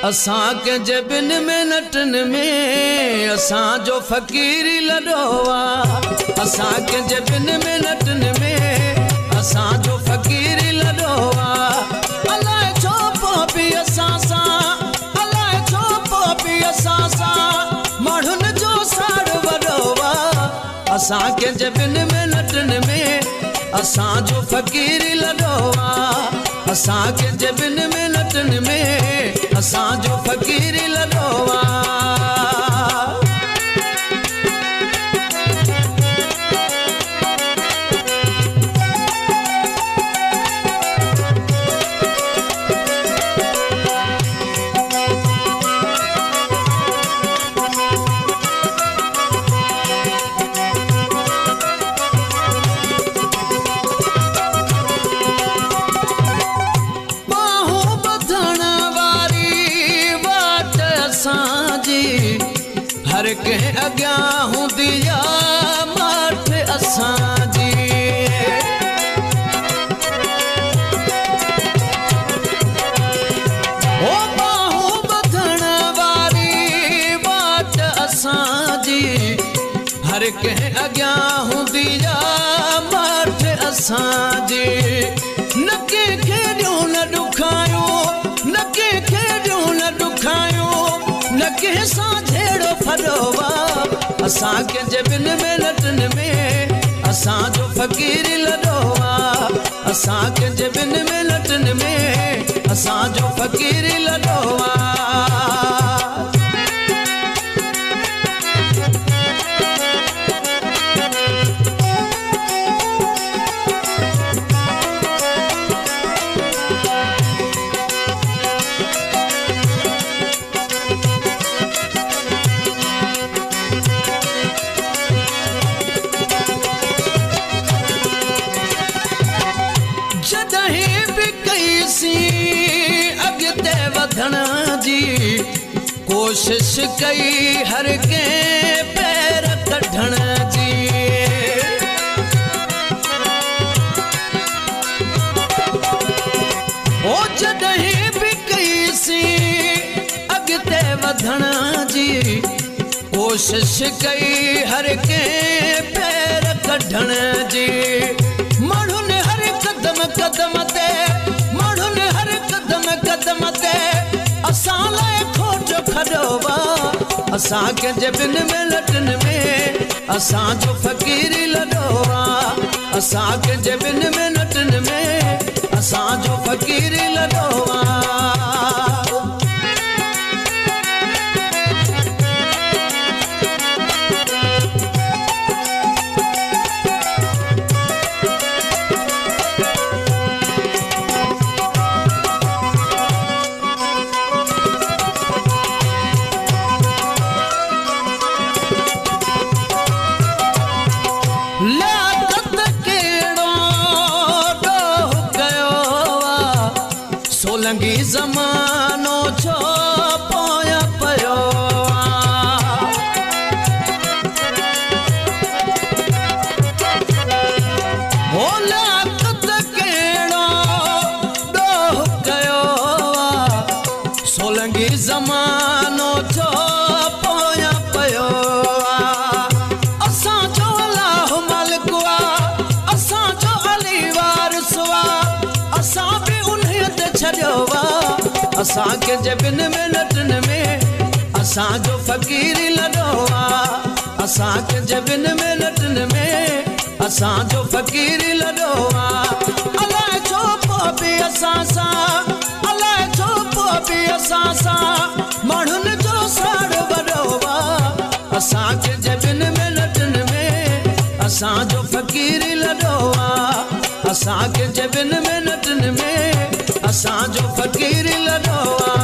असां के जबिन में नटन में असां जो फकीरी लडोवा असां के जबिन में नटन में असां जो फकीरी लडोवा अलाए छो पोपी असां सा अलाए छो पोपी असां सा माण्हुनि जो साड़ वडोवा असां के जबिन में नटन में असां जो फकीरी लडोवा असां के जबिन में नटन में असां जो फकीरी लडोवा हर के अॻियां हूंदी आहे माठ असांजी ओ बाहूं ॿधण वारी वाट असांजी हर के अॻियां हूंदी आहे माठ असांजी न कंहिंखे ॾियूं न ॾुखायूं न कंहिंखे ॾियूं न ॾुखायूं न कंहिं सां झेड़ो फडोवा असां के जबिन में नटन में असां जो फकीरी लडोवा असां के जबिन में नटन में असां जो फकीरी लडोवा अॻिते वधण जी कोशिश कई हर के पैर कढण जी ओ जॾहिं बि कईसीं अॻिते वधण जी कोशिश कई हर के पैर कढण जी माण्हुनि हर कदम कदम ते कदम ते असां लाइ खोट खडोवा असां के जबिन में लटन में असां जो फकीरी लडोवा असां के जबिन में नटन में असां जो फकीरी लडोवा सोलंगी ज़मानो छो पोया पयो हो लाकत केड़ो डोह कयो सोलंगी ज़मानो छो पोया पयो असां जो अल्लाह मालिक असां जो अली वारिस असां भी छड़ोवा असां के जबिन में नटन में असां जो फकीरी लडोवा असां के जबिन में नटन में असां जो फकीरी लडोवा अलाए छो पोपी असां सा अलाए छो पोपी असां सा माण्हुनि जो साड़ वडोवा असां के जबिन में नटन में असां जो फकीरी लडोवा असां के जबिन में नटन में असां जो फकीरी लडोवा